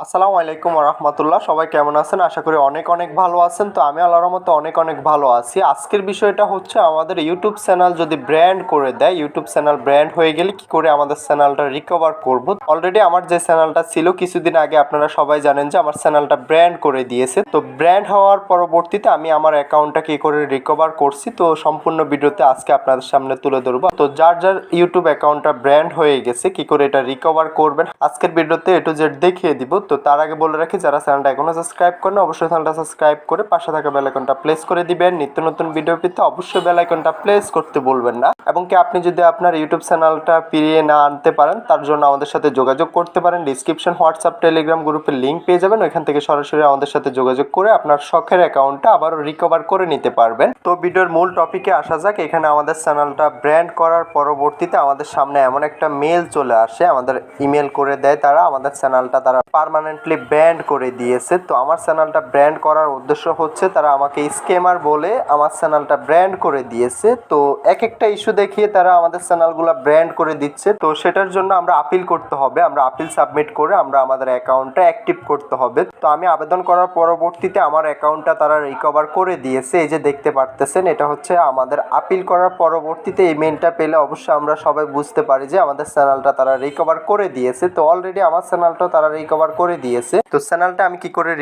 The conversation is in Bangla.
আসসালামু আলাইকুম রাহমাতুল্লাহ। সবাই কেমন আছেন? আশা করি অনেক অনেক ভালো আছেন। তো আমি আল্লাহর রহমতে অনেক অনেক ভালো আছি। আজকের বিষয়টা হচ্ছে আমাদের ইউটিউব চ্যানেল যদি ব্র্যান্ড করে দেয়, ইউটিউব চ্যানেল ব্র্যান্ড হয়ে গেলে কি করে আমাদের চ্যানেলটা রিকভার করব। অলরেডি আমার যে চ্যানেলটা ছিল কিছুদিন আগে আপনারা সবাই জানেন যে আমার চ্যানেলটা ব্র্যান্ড করে দিয়েছে। তো ব্র্যান্ড হওয়ার পরবর্তীতে আমি আমার অ্যাকাউন্টটা কি করে রিকভার করছি, তো সম্পূর্ণ ভিডিওতে আজকে আপনাদের সামনে তুলে ধরবো। তো যার যার ইউটিউব অ্যাকাউন্টটা ব্র্যান্ড হয়ে গেছে কি করে এটা রিকভার করবেন আজকের ভিডিওতে এ টু জেড দেখিয়ে দিব। তো তার আগে বলে রাখি, যারা চ্যানেলটা এখনো সাবস্ক্রাইব করেন অবশ্যই চ্যানেলটা সাবস্ক্রাইব করে পাশে থাকা বেল আইকনটা প্রেস করে দিবেন। নিত্য নতুন ভিডিও পেতে অবশ্যই বেল আইকনটা প্রেস করতে বলবেন না। এবং কি আপনি যদি আপনার ইউটিউব চ্যানেলটা ফিরিয়ে না আনতে পারেন তার জন্য আমাদের সাথে যোগাযোগ করতে পারেন। ডিসক্রিপশন হোয়াটসঅ্যাপ টেলিগ্রাম গ্রুপের লিঙ্ক পেয়ে যাবেন, ওইখান থেকে সরাসরি আমাদের সাথে যোগাযোগ করে আপনার শখের অ্যাকাউন্টটা আবারও রিকভার করে নিতে পারবেন। তো ভিডিওর মূল টপিকে আসা যাক। এখানে আমাদের চ্যানেলটা ব্র্যান্ড করার পরবর্তীতে আমাদের সামনে এমন একটা মেল চলে আসে, আমাদের ইমেল করে দেয় তারা, আমাদের চ্যানেলটা তারা পার্মানেন্টলি ব্যান্ড করে দিয়েছে। তো আমার চ্যানেলটা ব্র্যান্ড করার উদ্দেশ্য হচ্ছে তারা আমাকে স্ক্যামার বলে আমার চ্যানেলটা ব্র্যান্ড করে দিয়েছে। তো এক একটা ইস্যু দেখিয়ে তারা আমাদের চ্যানেলগুলো ব্র্যান্ড করে দিচ্ছে। তো সেটার জন্য আমরা আপিল করতে হবে, আমরা আপিল সাবমিট করে আমরা আমাদের অ্যাকাউন্টটা অ্যাক্টিভ করতে হবে। তো আমি আবেদন করার পরবর্তীতে আমার অ্যাকাউন্টটা তারা রিকভার করে দিয়েছে। এই যে দেখতে পারতেছেন, এটা হচ্ছে আমাদের আপিল করার পরবর্তীতে এই মেলটা পেলে অবশ্যই আমরা সবাই বুঝতে পারি যে আমাদের চ্যানেলটা তারা রিকভার করে দিয়েছে। তো অলরেডি আমার চ্যানেলটাও তারা রিকভার করে দিয়েছে। তো চ্যানেলটা আমি কি করে